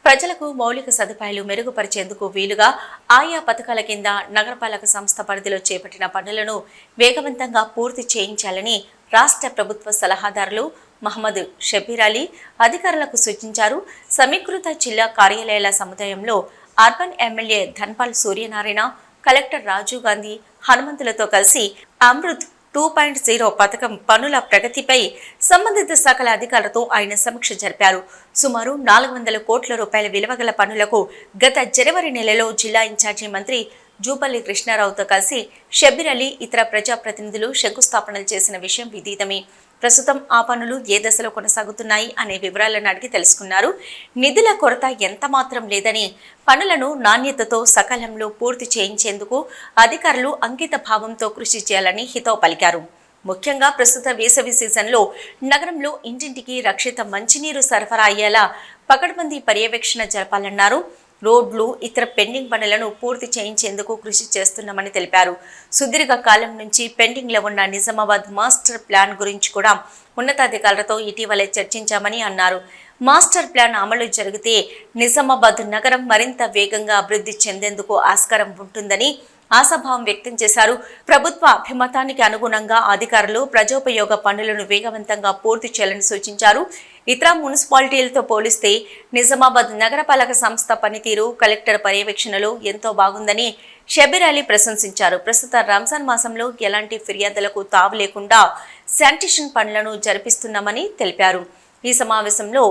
ప్రజలకు మౌలిక సదుపాయాలు మెరుగుపరిచేందుకు వీలుగా ఆయా పథకాల కింద నగరపాలక సంస్థ పరిధిలో చేపట్టిన పనులను వేగవంతంగా పూర్తి చేయించాలని రాష్ట్ర ప్రభుత్వ సలహాదారులు మహమ్మద్ షబీర్ అలీ అధికారులకు సూచించారు. సమీకృత జిల్లా కార్యాలయాల సముదాయంలో urban MLA Dhanpal Suryanarayana, collector Rajiv Gandhi హనుమంతులతో కలిసి అమృత్ 2.0 పథకం పనుల ప్రగతిపై సంబంధిత శాఖల అధికారులతో ఆయన సమీక్ష జరిపారు. సుమారు 400 కోట్ల రూపాయల విలువగల పనులకు గత జనవరి నెలలో జిల్లా ఇన్ఛార్జి మంత్రి జూపల్లి కృష్ణారావుతో కలిసి షబీర్ అలీ ఇతర ప్రజాప్రతినిధులు శంకుస్థాపనలు చేసిన విషయం విదితమే. ప్రస్తుతం ఆ పనులు ఏ దశలో కొనసాగుతున్నాయి అనే వివరాలను అడిగి తెలుసుకున్నారు. నిధుల కొరత ఎంత మాత్రం లేదని, పనులను నాణ్యతతో సకాలంలో పూర్తి చేయించేందుకు అధికారులు అంకిత భావంతో కృషి చేయాలని హితవు పలికారు. ముఖ్యంగా ప్రస్తుత వేసవి సీజన్లో నగరంలో ఇంటింటికి రక్షిత మంచినీరు సరఫరా అయ్యేలా పకడ్బందీ పర్యవేక్షణ జరపాలన్నారు. రోడ్లు, ఇతర పెండింగ్ పనులను పూర్తి చేయించేందుకు కృషి చేస్తున్నామని తెలిపారు. సుదీర్ఘ కాలం నుంచి పెండింగ్లో ఉన్న నిజామాబాద్ మాస్టర్ ప్లాన్ గురించి కూడా ఉన్నతాధికారులతో ఇటీవలే చర్చించామని అన్నారు. మాస్టర్ ప్లాన్ అమలు జరిగితే నిజామాబాద్ నగరం మరింత వేగంగా అభివృద్ధి చెందేందుకు ఆస్కారం ఉంటుందని ఆశాభావం వ్యక్తం చేశారు. ప్రభుత్వ అభిమతానికి అనుగుణంగా అధికారులు ప్రజోపయోగ పనులను వేగవంతంగా పూర్తి చేయాలని సూచించారు. ఇతర మున్సిపాలిటీలతో పోలిస్తే నిజామాబాద్ నగరపాలక సంస్థ పనితీరు కలెక్టర్ పర్యవేక్షణలో ఎంతో బాగుందని షబీర్ అలీ ప్రశంసించారు. ప్రస్తుత రంజాన్ మాసంలో ఎలాంటి ఫిర్యాదులకు తావు లేకుండా శానిటేషన్ పనులను జరిపిస్తున్నామని తెలిపారు. ఈ సమావేశంలో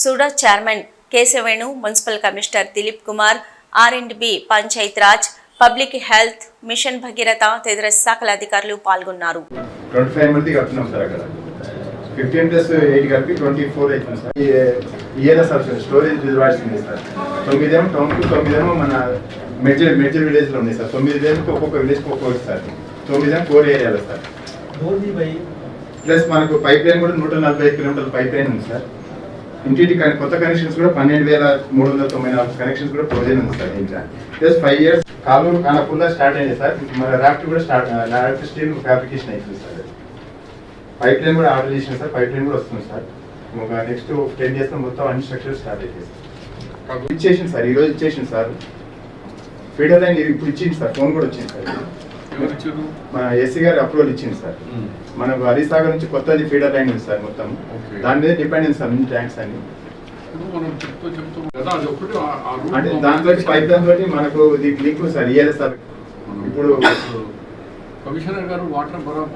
SUDA chairman Keshavenu, municipal commissioner Dilip Kumar, R&B, Panchayat Raj, public health, mission Bhagiratha తదితర శాఖల అధికారులు పాల్గొన్నారు. 25 మంది కడుతున్నాం సార్. అక్కడ 15+8 కలిపి 24 అవుతుంది సార్. ఈఎల్ఎస్ఆర్ స్టోరేజ్ రిజర్వాయర్స్ ఉంది సార్. 9 ఏమో టౌన్ కు, 9 ఏమో మన మేజర్ విలేజ్ లో ఉన్నాయి సార్. 9 విలేజ్ ఒక్కొక్క విలేజ్ ఒక్కొక్కటి సార్. 9 ఏమో 4 ఏరియాలో సార్. ప్లస్ మనకు పైప్ లైన్ కూడా 145 కిలోమీటర్ల పైప్ లైన్ ఉంది సార్. ఇంటింటి కొత్త కనెక్షన్స్ కూడా 12,394 కనెక్షన్స్ కూడా ప్రొవిజన్ ఉంది సార్. ఇంకా ప్లస్ 5 years కాలూరు కానకుండా స్టార్ట్ అయింది సార్. మన రాఫ్ట్ కూడా రాఫ్ట్ స్టీల్ ఫ్యాబ్రికేషన్ అయిపోయింది సార్. పైప్ లైన్ కూడా ఆర్డర్ చేసిన సార్. పైప్ లైన్ కూడా వస్తుంది సార్. ఒక నెక్స్ట్ 10 years లో మొత్తం అన్ని స్ట్రక్చర్ స్టార్ట్ అయిపోయింది సార్. ఇచ్చేసింది సార్, ఈరోజు ఇచ్చేసింది సార్. ఫీడర్ లైన్ ఇప్పుడు ఇచ్చింది సార్. ఫోన్ కూడా వచ్చింది సార్. మన ఎస్సీ గారు అప్రూవల్ ఇచ్చింది సార్. మనకు హరిసాగర్ నుంచి కొత్తది ఫీడర్ లైన్ ఉంది సార్. మొత్తం దాని మీద డిపెండెన్స్ సార్ నుంచి ట్యాంక్స్ అన్ని. అంటే దాంట్లో పైప్ లైన్ తోటి మనకు లింక్ సార్ ఇయ్యాలి సార్. ఇప్పుడు కమిషనర్ గారు వాటర్ 45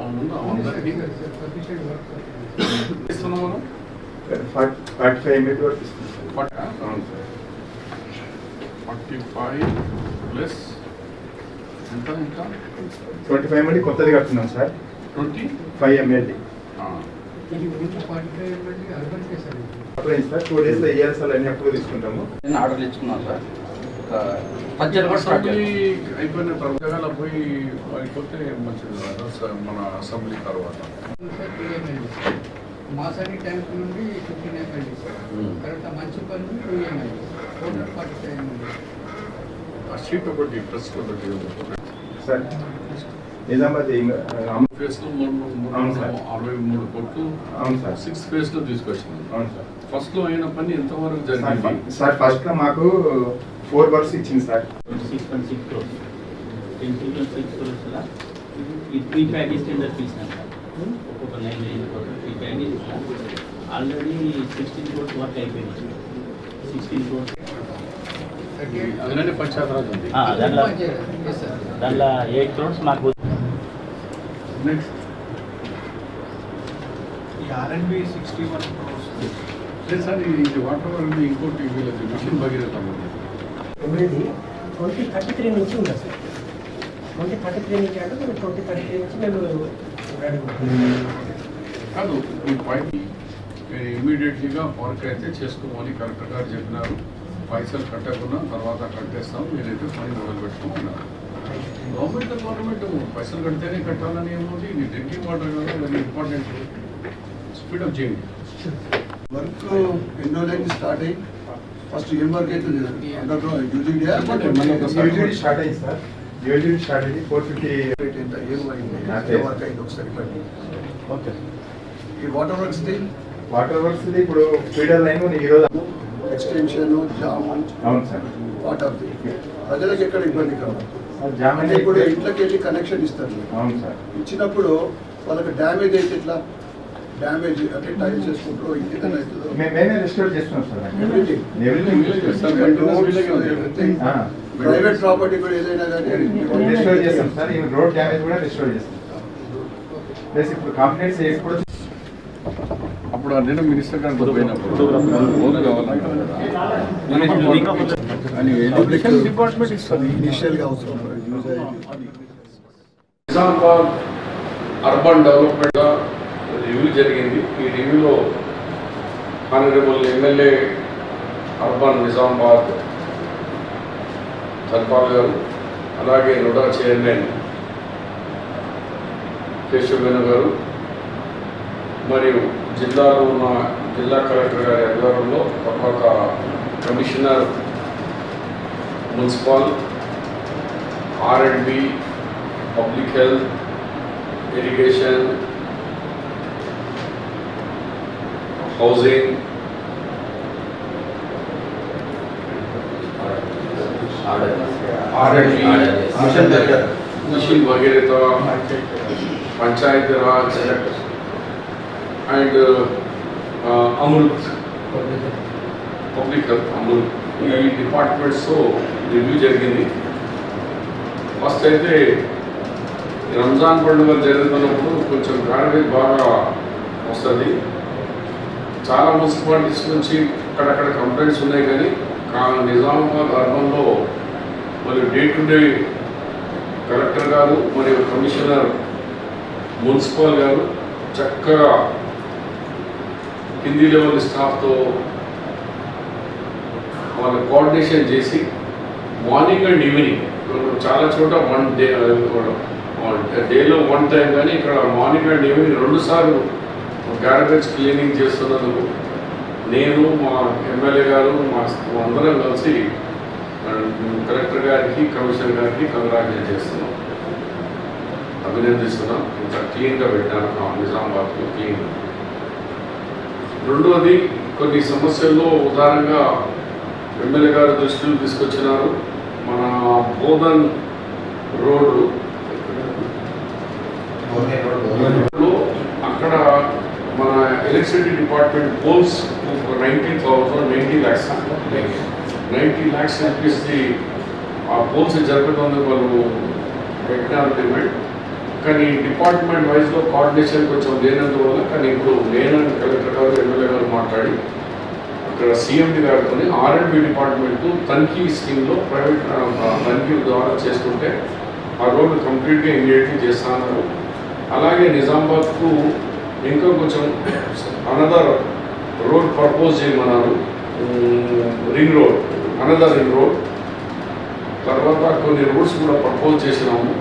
MB వరకు ఇస్తుంది సార్. అవును సార్. 45 ప్లస్ ఎంత ఇంకా 25 MB కొత్తది కడుతున్నాం సార్. 25 MB sir. 2 days లో ఇయ్యాలి సార్. అన్ని అప్పుడు తీసుకుంటాము. ఆర్డర్లు ఇచ్చుకున్నాను సార్. అయిపోయిన తర్వాత పోయి అయిపోతే మంచిది మన అసెంబ్లీ తర్వాత. మాసాని ట్యాంక్ నుండి 15 MB తర్వాత మంచి పని 2 MB 45 MB. ఆ షీట్ ఒకటి ప్రెస్ ఒకటి సార్. నిజామాబాద్ ఫేజ్ లో 63 కోట్లు. అవును సార్. 6th phase లో తీసుకొచ్చింది. అవును సార్. ఫస్ట్ లో అయిన పని ఎంతవరకు జరిగింది సార్? ఫస్ట్ లో మాకు 4 వర్క్స్ ఇచ్చింది సార్. 6.6 crores. 10.6 crores లా ఈ 3 ప్యాకేజ్ టెండర్ తీసినాం సార్. ఒక్కొక్క 9 crores 3 ప్యాకేజ్ ఇస్తాం. ఆల్రెడీ 16 crores వర్క్ అయిపోయింది. 16 crores అదనంటే పంచాయతీరాజ్ ఉంది. దాంట్లో 8 crores మాకు. నెక్స్ట్ ఈ R&B 61 crores. సార్ ఇది వాటర్ ఇంకోటి వీళ్ళకి మిషన్ భగీరథ ఉంది. 2033 నుంచి ఉంది సార్. 2033 నుంచి అంటే 2033 నుంచి మేము కాదు ఈ పైకి నేను ఇమీడియట్లీగా వర్క్ అయితే చేసుకోమని కలెక్టర్ గారు చెప్పినారు. పైసలు కట్టకుండా తర్వాత కట్టేస్తాం, మీరైతే పని మొదలు పెట్టుకోమన్నారు. గవర్నమెంట్ పైసలు కడితేనే కట్టాలని ఏముంది? ఇది డ్రింకింగ్ వాటర్ కదా, వెరీ ఇంపార్టెంట్. స్పీడప్ చేయండి. వర్క్ ఎన్నో లైన్ స్టార్ట్ అయ్యి ఫస్ట్ ఏం వర్క్ అవుతుంది స్టార్ట్ అయింది సార్. యూజీ స్టార్ట్ అయ్యి 450 వర్క్ అయింది ఒకసారి. ఓకే. ఈ వాటర్ వర్క్స్ ఇప్పుడు ఫీడర్ లైన్ ఈరోజు ఎక్స్టెన్షన్ జామ్ అవును సార్. వాట్ ఆఫ్ ది ప్రజలకు ఎక్కడ ఇబ్బంది కావాలి. జామ్ అంటే ఇప్పుడు ఇంట్లోకి వెళ్ళి కనెక్షన్ ఇస్తారు. అవును సార్. ఇచ్చినప్పుడు వాళ్ళకి డ్యామేజ్ అయితే ఎట్లా, డ్యామేజ్ అంటే టైల్స్ వేసుకుంటారు ఇంకేదైనా అవుతుందో మేమే రిస్టోర్ చేస్తున్నాం sir. Everything everything private property కూడా ఏదైనా కానీ రిస్టోర్ చేస్తాం సార్. ఈవెన్ రోడ్ డ్యామేజ్ కూడా రిస్టోర్ చేస్తాం. ప్లస్ ఇప్పుడు కంప్లైంట్స్ ఎప్పుడు అప్పుడు అంటే మినిస్టర్ గారికి పోయినప్పుడు ఫోన్ కావాలన్నారు అని ఎడ్యుకేషన్ డిపార్ట్మెంట్ ఇస్తుంది. ఇనిషియల్గా అవసరం యూజ్ అయ్యేది. నిజామాబాద్ అర్బన్ డెవలప్మెంట్ రివ్యూ జరిగింది. ఈ రివ్యూలో honourable MLA urban Nizamabad Sarpal గారు, అలాగే నుడా చైర్మన్ కేశవ్ వేణు గారు, మరియు జిల్లాలో ఉన్న జిల్లా కలెక్టర్ గారి ఆధ్వర్యంలో, తర్వాత commissioner municipal, R&B, public health, irrigation, housing, R&B, mission వగేరేతో, Panchayati Raj and Amrut public health, Amrut, ఈ డిపార్ట్మెంట్స్తో రివ్యూ జరిగింది. ఫస్ట్ అయితే రంజాన్ పండుగ జరుగుతున్నప్పుడు కొంచెం గార్బేజ్ బాగా వస్తుంది. చాలా మున్సిపాలిటీస్ నుంచి అక్కడక్కడ కంప్లైంట్స్ ఉన్నాయి, కానీ నిజామాబాద్ అర్బన్లో మరియు డే టు డే కలెక్టర్ గారు మరియు కమిషనర్ మున్సిపల్ గారు చక్కగా కింది లెవెల్ స్టాఫ్తో వాళ్ళు కోఆర్డినేషన్ చేసి మార్నింగ్ అండ్ ఈవినింగ్, చాలా చోట డేలో 1 టైం, కానీ ఇక్కడ మార్నింగ్ అండ్ ఈవినింగ్ 2 సార్లు గార్బేజ్ క్లీనింగ్ చేస్తున్నందుకు నేను, మా ఎమ్మెల్యే గారు, అందరం కలిసి కలెక్టర్ గారికి, కమిషనర్ గారికి కంగ్రాచులేట్ చేస్తున్నాం, అభినందిస్తున్నాం. ఇంత క్లీన్గా పెట్టాను నిజామాబాద్లో క్లీన్. రెండవది, కొన్ని సమస్యల్లో ఉదాహరణగా ఎమ్మెల్యే గారు దృష్టిలో తీసుకొచ్చినారు. మన బోధన్ రోడ్డు అక్కడ మన ఎలక్ట్రిసిటీ డిపార్ట్మెంట్ పోల్స్ 90 lakhs అనిపిస్తే ఆ పోల్స్ జరపడానికి వాళ్ళు పెట్టినారు డిమాండ్. కానీ డిపార్ట్మెంట్ వైజ్లో కోఆర్డినేషన్ కొంచెం లేనందువల్ల, కానీ ఇప్పుడు నేనని కలెక్టర్ గారు, ఎమ్మెల్యే గారు మాట్లాడి అక్కడ సీఎండి గారితో R&B డిపార్ట్మెంట్ తనిఖీ స్కీమ్లో ప్రైవేట్ తనిఖీ ద్వారా చేసుకుంటే ఆ రోడ్డు కంప్లీట్గా ఇమీడియట్లీ చేస్తున్నారు. అలాగే నిజామాబాద్కు ఇంకా కొంచెం అనదర్ రోడ్ ప్రపోజ్ చేయమన్నారు, ring road, another ring road. తర్వాత కొన్ని రోడ్స్ కూడా ప్రపోజ్ చేసినాము.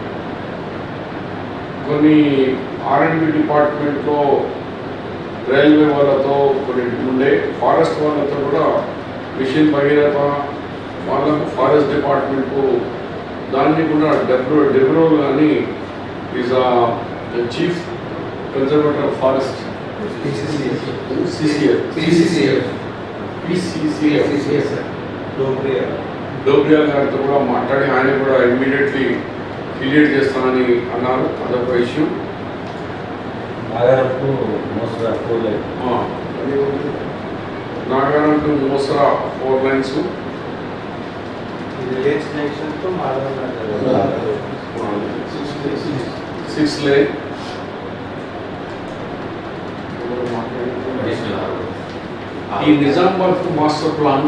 కొన్ని R&B డిపార్ట్మెంట్లో రైల్వే వాళ్ళతో కొన్ని ఉండే, ఫారెస్ట్ వాళ్ళతో కూడా మిషన్ భగీరథ వాళ్ళకు ఫారెస్ట్ డిపార్ట్మెంట్కు దాన్ని కూడా డెబ్రోల్ అని is chief conservator of forest డోబ్రియా గారితో కూడా మాట్లాడి ఆయన కూడా ఇమ్మీడియట్లీ క్లియర్ చేస్తానని అన్నారు. అదొక issue. Nagaram to Mosra 4 lines, 6 line. ఈ నిజామాబాద్ మాస్టర్ ప్లాన్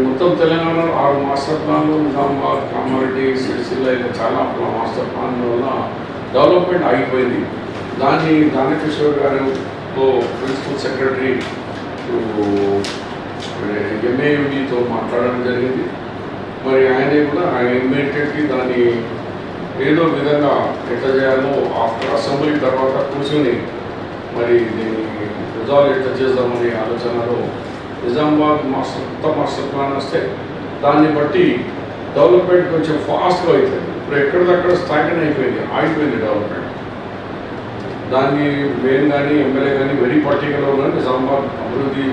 మొత్తం తెలంగాణలో 6 మాస్టర్ ప్లాన్లు, నిజామాబాద్, కామారెడ్డి, సిరిసిల్ల ఇలా చాలా మాస్టర్ ప్లాన్ వల్ల డెవలప్మెంట్ ఆగిపోయింది. దాన్ని దానకిషోర్ గారితో ప్రిన్సిపల్ సెక్రటరీ MAUDతో మాట్లాడడం జరిగింది. మరి ఆయనే కూడా ఇమ్మీడియట్లీ దాన్ని ఏదో విధంగా ఎట్లా చేయాలో ఆఫ్టర్ అసెంబ్లీ తర్వాత కూర్చొని మరి దీన్ని రిజాల్వ్ ఎట్లా చేద్దామనే ఆలోచనలో నిజామాబాద్ మాస్టర్ ప్లాన్ వస్తే దాన్ని బట్టి డెవలప్మెంట్ కొంచెం ఫాస్ట్గా అవుతుంది. ఇప్పుడు ఎక్కడిదక్కడ స్టాగ్నెంట్ ఆగిపోయింది డెవలప్మెంట్. దాన్ని మేము కానీ ఎమ్మెల్యే కానీ వెరీ పర్టికులర్ ఉన్నారు. నిజామాబాద్ అభివృద్ధి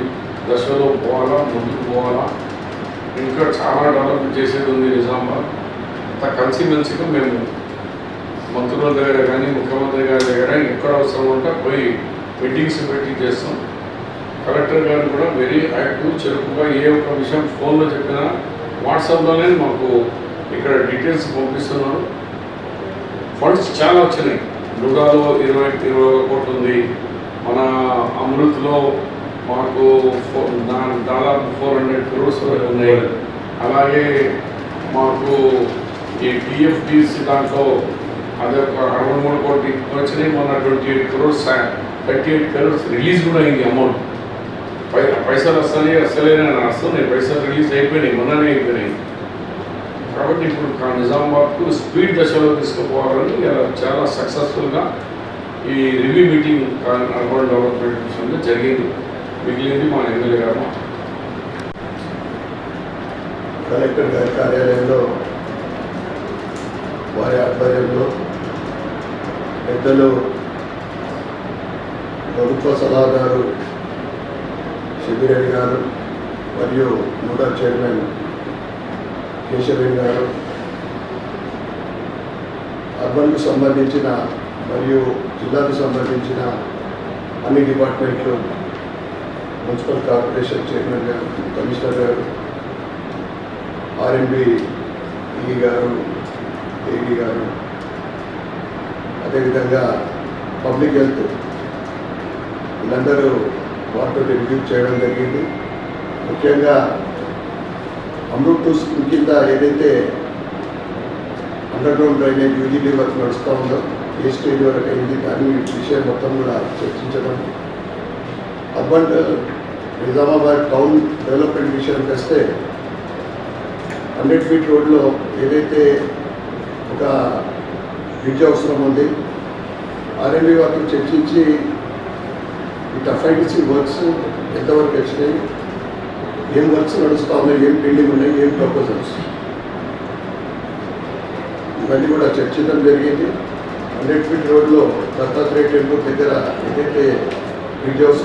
దశలో పోవాలా, ముందుకు పోవాలా. ఇంకా చాలా డెవలప్ చేసేది ఉంది నిజామాబాద్. అంత కలిసిమెలిసిగా మేము మంత్రుల దగ్గర కానీ ముఖ్యమంత్రి గారి దగ్గర ఎక్కడ అవసరం ఉంటే పోయి మీటింగ్స్ పెట్టి చేస్తాం. కలెక్టర్ గారు కూడా వెరీ యాక్టివ్, చెరుకుగా ఏ ఒక్క విషయం ఫోన్లో చెప్పినా వాట్సాప్లోనే మాకు ఇక్కడ డీటెయిల్స్ పంపిస్తున్నారు. ఫండ్స్ చాలా వచ్చినాయి. లుడాలో 20 కోట్లు ఉంది. మన అమృత్లో మాకు దాదాపు 400 crores ఉన్నాయి. అలాగే మాకు ఈ టీఎఫ్డిసి దాంట్లో అదే ఒక 63 కోట్లు వచ్చినాయి. మొన్న 28 crores 38 crores రిలీజ్ కూడా అయింది అమౌంట్. పైసలు వస్తున్నాయి పైసలు రిలీజ్ అయిపోయినాయి, మొన్ననే అయిపోయినాయి. కాబట్టి ఇప్పుడు నిజామాబాద్కు స్పీడ్ దశలో తీసుకుపోవాలని చాలా సక్సెస్ఫుల్గా ఈ రివ్యూ మీటింగ్ అర్బన్ డెవలప్మెంట్ విషయంలో జరిగింది. మిగిలింది మా ఎమ్మెల్యే గారు. కలెక్టర్ గారి కార్యాలయంలో వారి ఆధ్వర్యంలో పెద్దలు ప్రభుత్వ సలహాదారు శిబిరెడ్డి గారు మరియు నూడా చైర్మన్ కేశవరెడ్డి గారు, అర్బన్కు సంబంధించిన మరియు జిల్లాకు సంబంధించిన అన్ని డిపార్ట్మెంట్లు, మున్సిపల్ కార్పొరేషన్ చైర్మన్ గారు, కమిషనర్ గారు, ఆర్ఎంబి ఈఈ గారు, ఏఈ గారు, అదేవిధంగా పబ్లిక్ హెల్త్ వీళ్ళందరూ వాటితో రివ్యూ చేయడం జరిగింది. ముఖ్యంగా అమృత్ స్కీమ్ కింద ఏదైతే అండర్గ్రౌండ్ డ్రైనేజ్ యూజీడీ వర్క్ నడుస్తూ ఉందో ఏ స్టేజ్ వరకు అయింది దాని విషయం మొత్తం కూడా చర్చించడం. అర్బన్ నిజామాబాద్ టౌన్ డెవలప్మెంట్ విషయానికి వస్తే 100 feet రోడ్లో ఏదైతే ఒక బ్రిడ్జ్ అవసరం ఉంది, ఆర్ఎంబీ వారితో చర్చించి ఈ టఫ్ఐటీసీ వర్క్స్ ఎంతవరకు వచ్చినాయి, ఏం వర్క్స్ నడుస్తూ ఉన్నాయి, ఏం పెండింగ్ ఉన్నాయి, ఏం ప్రపోజల్స్, ఇవన్నీ కూడా చర్చించడం జరిగింది. 100 feet రోడ్లో దత్తాత్రేయ టెంపుల్ దగ్గర ఏదైతే బ్రిడ్జ్ అవసరం